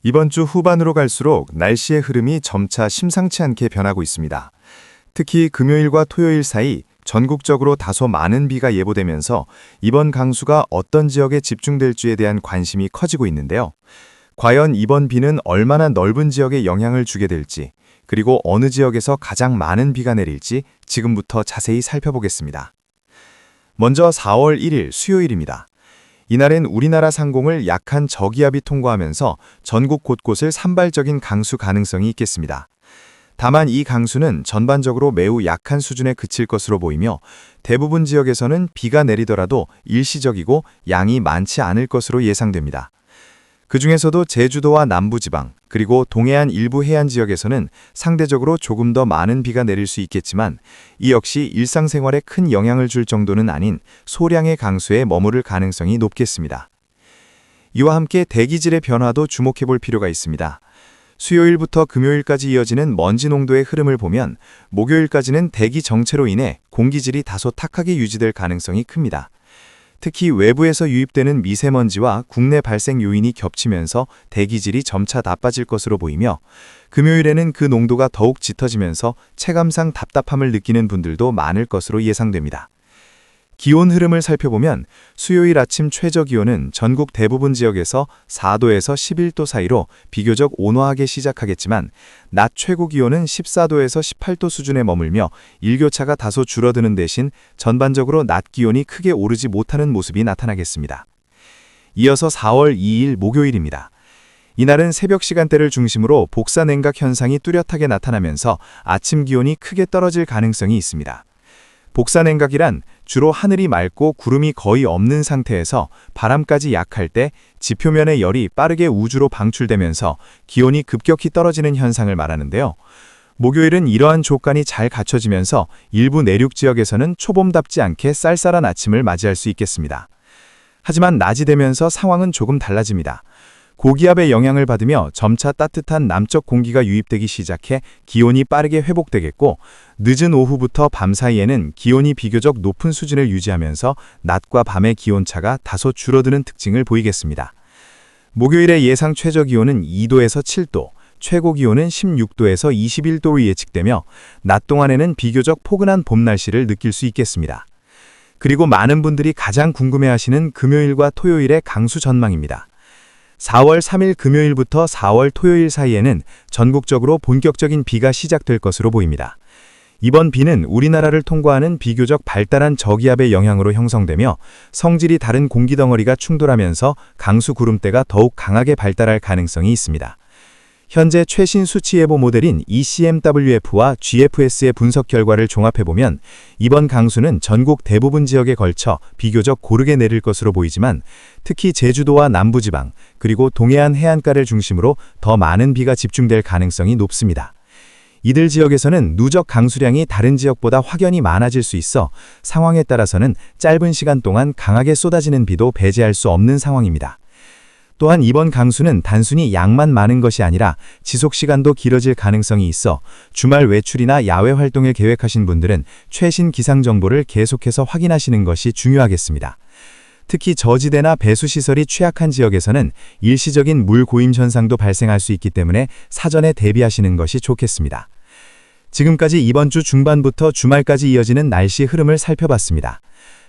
이번 주 후반으로 갈수록 날씨의 흐름이 점차 심상치 않게 변하고 있습니다. 특히 금요일과 토요일 사이 전국적으로 다소 많은 비가 예보되면서 이번 강수가 어떤 지역에 집중될지에 대한 관심이 커지고 있는데요. 과연 이번 비는 얼마나 넓은 지역에 영향을 주게 될지, 그리고 어느 지역에서 가장 많은 비가 내릴지 지금부터 자세히 살펴보겠습니다. 먼저 4월 1일 수요일입니다. 이날엔 우리나라 상공을 약한 저기압이 통과하면서 전국 곳곳을 산발적인 강수 가능성이 있겠습니다. 다만 이 강수는 전반적으로 매우 약한 수준에 그칠 것으로 보이며 대부분 지역에서는 비가 내리더라도 일시적이고 양이 많지 않을 것으로 예상됩니다. 그 중에서도 제주도와 남부지방, 그리고 동해안 일부 해안 지역에서는 상대적으로 조금 더 많은 비가 내릴 수 있겠지만 이 역시 일상생활에 큰 영향을 줄 정도는 아닌 소량의 강수에 머무를 가능성이 높겠습니다. 이와 함께 대기질의 변화도 주목해 볼 필요가 있습니다. 수요일부터 금요일까지 이어지는 먼지 농도의 흐름을 보면 목요일까지는 대기 정체로 인해 공기질이 다소 탁하게 유지될 가능성이 큽니다. 특히 외부에서 유입되는 미세먼지와 국내 발생 요인이 겹치면서 대기질이 점차 나빠질 것으로 보이며 금요일에는 그 농도가 더욱 짙어지면서 체감상 답답함을 느끼는 분들도 많을 것으로 예상됩니다. 기온 흐름을 살펴보면 수요일 아침 최저 기온은 전국 대부분 지역에서 4도에서 11도 사이로 비교적 온화하게 시작하겠지만 낮 최고 기온은 14도에서 18도 수준에 머물며 일교차가 다소 줄어드는 대신 전반적으로 낮 기온이 크게 오르지 못하는 모습이 나타나겠습니다. 이어서 4월 2일 목요일입니다. 이날은 새벽 시간대를 중심으로 복사 냉각 현상이 뚜렷하게 나타나면서 아침 기온이 크게 떨어질 가능성이 있습니다. 복사 냉각이란 주로 하늘이 맑고 구름이 거의 없는 상태에서 바람까지 약할 때 지표면의 열이 빠르게 우주로 방출되면서 기온이 급격히 떨어지는 현상을 말하는데요. 목요일은 이러한 조건이 잘 갖춰지면서 일부 내륙 지역에서는 초봄답지 않게 쌀쌀한 아침을 맞이할 수 있겠습니다. 하지만 낮이 되면서 상황은 조금 달라집니다. 고기압의 영향을 받으며 점차 따뜻한 남쪽 공기가 유입되기 시작해 기온이 빠르게 회복되겠고 늦은 오후부터 밤 사이에는 기온이 비교적 높은 수준을 유지하면서 낮과 밤의 기온차가 다소 줄어드는 특징을 보이겠습니다. 목요일의 예상 최저 기온은 2도에서 7도, 최고 기온은 16도에서 21도로 예측되며 낮 동안에는 비교적 포근한 봄 날씨를 느낄 수 있겠습니다. 그리고 많은 분들이 가장 궁금해하시는 금요일과 토요일의 강수 전망입니다. 4월 3일 금요일부터 4월 토요일 사이에는 전국적으로 본격적인 비가 시작될 것으로 보입니다. 이번 비는 우리나라를 통과하는 비교적 발달한 저기압의 영향으로 형성되며 성질이 다른 공기덩어리가 충돌하면서 강수 구름대가 더욱 강하게 발달할 가능성이 있습니다. 현재 최신 수치 예보 모델인 ECMWF와 GFS의 분석 결과를 종합해보면 이번 강수는 전국 대부분 지역에 걸쳐 비교적 고르게 내릴 것으로 보이지만 특히 제주도와 남부지방 그리고 동해안 해안가를 중심으로 더 많은 비가 집중될 가능성이 높습니다. 이들 지역에서는 누적 강수량이 다른 지역보다 확연히 많아질 수 있어 상황에 따라서는 짧은 시간 동안 강하게 쏟아지는 비도 배제할 수 없는 상황입니다. 또한 이번 강수는 단순히 양만 많은 것이 아니라 지속시간도 길어질 가능성이 있어 주말 외출이나 야외 활동을 계획하신 분들은 최신 기상정보를 계속해서 확인하시는 것이 중요하겠습니다. 특히 저지대나 배수시설이 취약한 지역에서는 일시적인 물 고임 현상도 발생할 수 있기 때문에 사전에 대비하시는 것이 좋겠습니다. 지금까지 이번 주 중반부터 주말까지 이어지는 날씨 흐름을 살펴봤습니다.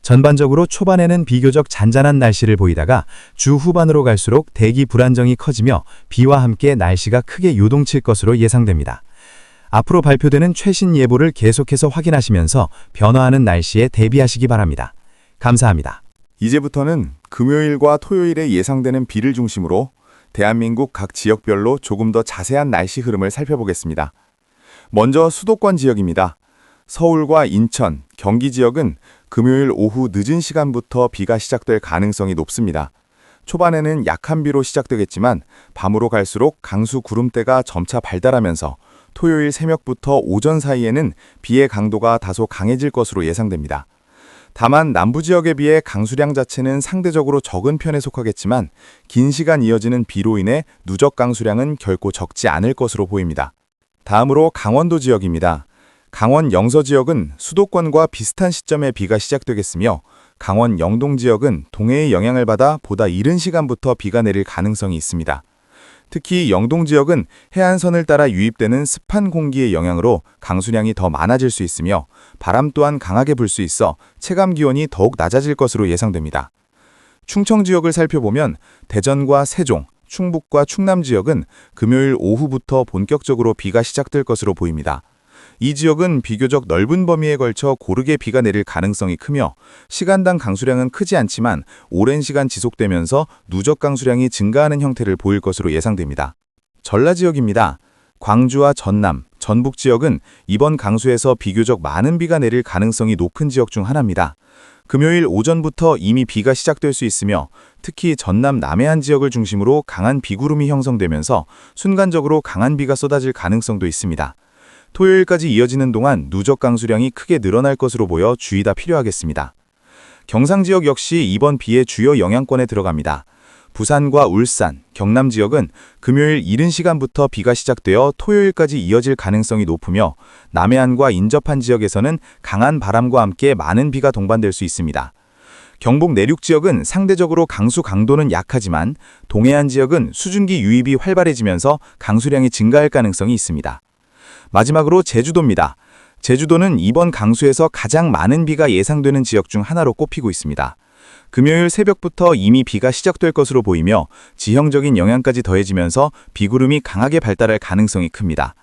전반적으로 초반에는 비교적 잔잔한 날씨를 보이다가 주 후반으로 갈수록 대기 불안정이 커지며 비와 함께 날씨가 크게 요동칠 것으로 예상됩니다. 앞으로 발표되는 최신 예보를 계속해서 확인하시면서 변화하는 날씨에 대비하시기 바랍니다. 감사합니다. 이제부터는 금요일과 토요일에 예상되는 비를 중심으로 대한민국 각 지역별로 조금 더 자세한 날씨 흐름을 살펴보겠습니다. 먼저 수도권 지역입니다. 서울과 인천, 경기 지역은 금요일 오후 늦은 시간부터 비가 시작될 가능성이 높습니다. 초반에는 약한 비로 시작되겠지만 밤으로 갈수록 강수 구름대가 점차 발달하면서 토요일 새벽부터 오전 사이에는 비의 강도가 다소 강해질 것으로 예상됩니다. 다만 남부 지역에 비해 강수량 자체는 상대적으로 적은 편에 속하겠지만 긴 시간 이어지는 비로 인해 누적 강수량은 결코 적지 않을 것으로 보입니다. 다음으로 강원도 지역입니다. 강원 영서 지역은 수도권과 비슷한 시점에 비가 시작되겠으며 강원 영동 지역은 동해의 영향을 받아 보다 이른 시간부터 비가 내릴 가능성이 있습니다. 특히 영동 지역은 해안선을 따라 유입되는 습한 공기의 영향으로 강수량이 더 많아질 수 있으며 바람 또한 강하게 불 수 있어 체감 기온이 더욱 낮아질 것으로 예상됩니다. 충청 지역을 살펴보면 대전과 세종, 충북과 충남 지역은 금요일 오후부터 본격적으로 비가 시작될 것으로 보입니다. 이 지역은 비교적 넓은 범위에 걸쳐 고르게 비가 내릴 가능성이 크며 시간당 강수량은 크지 않지만 오랜 시간 지속되면서 누적 강수량이 증가하는 형태를 보일 것으로 예상됩니다. 전라 지역입니다. 광주와 전남, 전북 지역은 이번 강수에서 비교적 많은 비가 내릴 가능성이 높은 지역 중 하나입니다. 금요일 오전부터 이미 비가 시작될 수 있으며 특히 전남 남해안 지역을 중심으로 강한 비구름이 형성되면서 순간적으로 강한 비가 쏟아질 가능성도 있습니다. 토요일까지 이어지는 동안 누적 강수량이 크게 늘어날 것으로 보여 주의가 필요하겠습니다. 경상 지역 역시 이번 비의 주요 영향권에 들어갑니다. 부산과 울산, 경남 지역은 금요일 이른 시간부터 비가 시작되어 토요일까지 이어질 가능성이 높으며 남해안과 인접한 지역에서는 강한 바람과 함께 많은 비가 동반될 수 있습니다. 경북 내륙 지역은 상대적으로 강수 강도는 약하지만 동해안 지역은 수증기 유입이 활발해지면서 강수량이 증가할 가능성이 있습니다. 마지막으로 제주도입니다. 제주도는 이번 강수에서 가장 많은 비가 예상되는 지역 중 하나로 꼽히고 있습니다. 금요일 새벽부터 이미 비가 시작될 것으로 보이며 지형적인 영향까지 더해지면서 비구름이 강하게 발달할 가능성이 큽니다.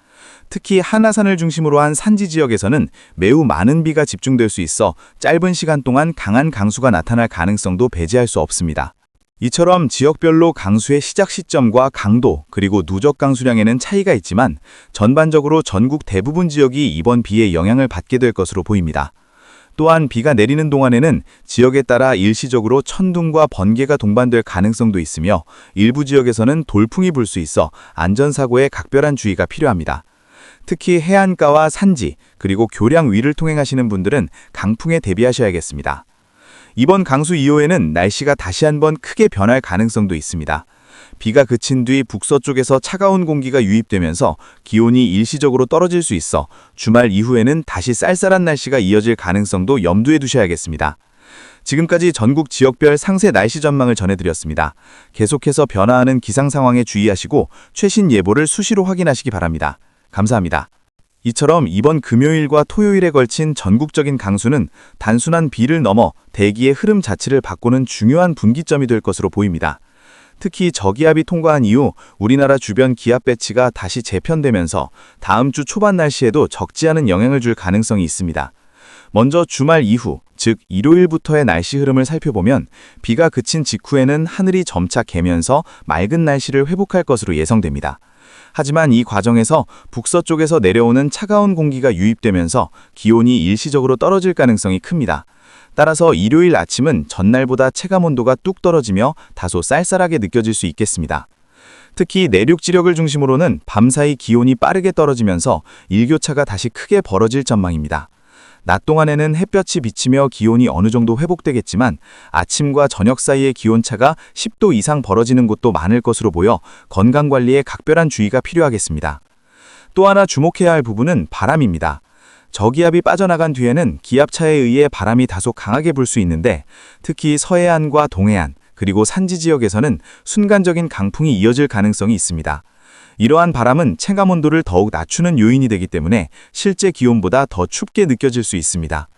특히 한라산을 중심으로 한 산지 지역에서는 매우 많은 비가 집중될 수 있어 짧은 시간 동안 강한 강수가 나타날 가능성도 배제할 수 없습니다. 이처럼 지역별로 강수의 시작 시점과 강도 그리고 누적 강수량에는 차이가 있지만 전반적으로 전국 대부분 지역이 이번 비의 영향을 받게 될 것으로 보입니다. 또한 비가 내리는 동안에는 지역에 따라 일시적으로 천둥과 번개가 동반될 가능성도 있으며 일부 지역에서는 돌풍이 불 수 있어 안전사고에 각별한 주의가 필요합니다. 특히 해안가와 산지 그리고 교량 위를 통행하시는 분들은 강풍에 대비하셔야겠습니다. 이번 강수 이후에는 날씨가 다시 한번 크게 변할 가능성도 있습니다. 비가 그친 뒤 북서쪽에서 차가운 공기가 유입되면서 기온이 일시적으로 떨어질 수 있어 주말 이후에는 다시 쌀쌀한 날씨가 이어질 가능성도 염두에 두셔야겠습니다. 지금까지 전국 지역별 상세 날씨 전망을 전해드렸습니다. 계속해서 변화하는 기상 상황에 주의하시고 최신 예보를 수시로 확인하시기 바랍니다. 감사합니다. 이처럼 이번 금요일과 토요일에 걸친 전국적인 강수는 단순한 비를 넘어 대기의 흐름 자체를 바꾸는 중요한 분기점이 될 것으로 보입니다. 특히 저기압이 통과한 이후 우리나라 주변 기압 배치가 다시 재편되면서 다음 주 초반 날씨에도 적지 않은 영향을 줄 가능성이 있습니다. 먼저 주말 이후, 즉 일요일부터의 날씨 흐름을 살펴보면 비가 그친 직후에는 하늘이 점차 개면서 맑은 날씨를 회복할 것으로 예상됩니다. 하지만 이 과정에서 북서쪽에서 내려오는 차가운 공기가 유입되면서 기온이 일시적으로 떨어질 가능성이 큽니다. 따라서 일요일 아침은 전날보다 체감온도가 뚝 떨어지며 다소 쌀쌀하게 느껴질 수 있겠습니다. 특히 내륙 지역을 중심으로는 밤사이 기온이 빠르게 떨어지면서 일교차가 다시 크게 벌어질 전망입니다. 낮 동안에는 햇볕이 비치며 기온이 어느 정도 회복되겠지만 아침과 저녁 사이의 기온차가 10도 이상 벌어지는 곳도 많을 것으로 보여 건강관리에 각별한 주의가 필요하겠습니다. 또 하나 주목해야 할 부분은 바람입니다. 저기압이 빠져나간 뒤에는 기압차에 의해 바람이 다소 강하게 불 수 있는데 특히 서해안과 동해안 그리고 산지 지역에서는 순간적인 강풍이 이어질 가능성이 있습니다. 이러한 바람은 체감온도를 더욱 낮추는 요인이 되기 때문에 실제 기온보다 더 춥게 느껴질 수 있습니다.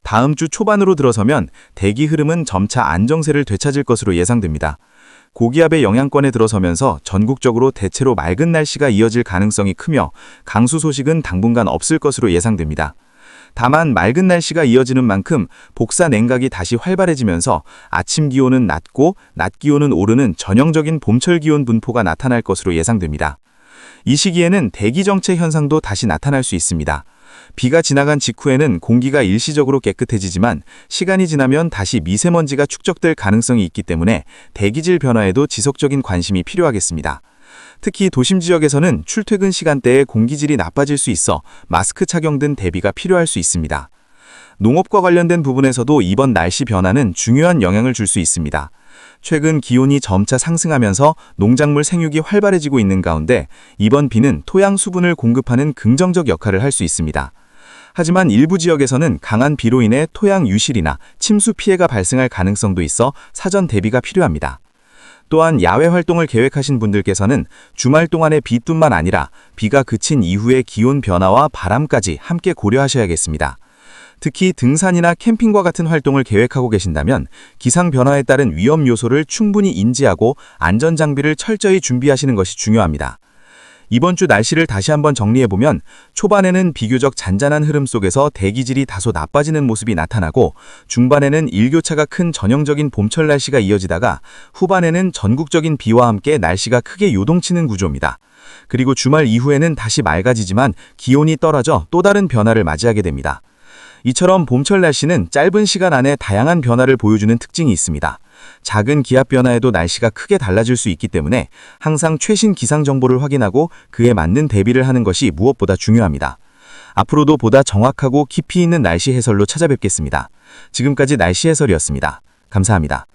다음 주 초반으로 들어서면 대기 흐름은 점차 안정세를 되찾을 것으로 예상됩니다. 고기압의 영향권에 들어서면서 전국적으로 대체로 맑은 날씨가 이어질 가능성이 크며 강수 소식은 당분간 없을 것으로 예상됩니다. 다만 맑은 날씨가 이어지는 만큼 복사 냉각이 다시 활발해지면서 아침 기온은 낮고 낮 기온은 오르는 전형적인 봄철 기온 분포가 나타날 것으로 예상됩니다. 이 시기에는 대기 정체 현상도 다시 나타날 수 있습니다. 비가 지나간 직후에는 공기가 일시적으로 깨끗해지지만 시간이 지나면 다시 미세먼지가 축적될 가능성이 있기 때문에 대기질 변화에도 지속적인 관심이 필요하겠습니다. 특히 도심 지역에서는 출퇴근 시간대에 공기질이 나빠질 수 있어 마스크 착용 등 대비가 필요할 수 있습니다. 농업과 관련된 부분에서도 이번 날씨 변화는 중요한 영향을 줄 수 있습니다. 최근 기온이 점차 상승하면서 농작물 생육이 활발해지고 있는 가운데 이번 비는 토양 수분을 공급하는 긍정적 역할을 할 수 있습니다. 하지만 일부 지역에서는 강한 비로 인해 토양 유실이나 침수 피해가 발생할 가능성도 있어 사전 대비가 필요합니다. 또한 야외 활동을 계획하신 분들께서는 주말 동안의 비뿐만 아니라 비가 그친 이후의 기온 변화와 바람까지 함께 고려하셔야겠습니다. 특히 등산이나 캠핑과 같은 활동을 계획하고 계신다면 기상 변화에 따른 위험 요소를 충분히 인지하고 안전장비를 철저히 준비하시는 것이 중요합니다. 이번 주 날씨를 다시 한번 정리해보면 초반에는 비교적 잔잔한 흐름 속에서 대기질이 다소 나빠지는 모습이 나타나고 중반에는 일교차가 큰 전형적인 봄철 날씨가 이어지다가 후반에는 전국적인 비와 함께 날씨가 크게 요동치는 구조입니다. 그리고 주말 이후에는 다시 맑아지지만 기온이 떨어져 또 다른 변화를 맞이하게 됩니다. 이처럼 봄철 날씨는 짧은 시간 안에 다양한 변화를 보여주는 특징이 있습니다. 작은 기압 변화에도 날씨가 크게 달라질 수 있기 때문에 항상 최신 기상 정보를 확인하고 그에 맞는 대비를 하는 것이 무엇보다 중요합니다. 앞으로도 보다 정확하고 깊이 있는 날씨 해설로 찾아뵙겠습니다. 지금까지 날씨 해설이었습니다. 감사합니다.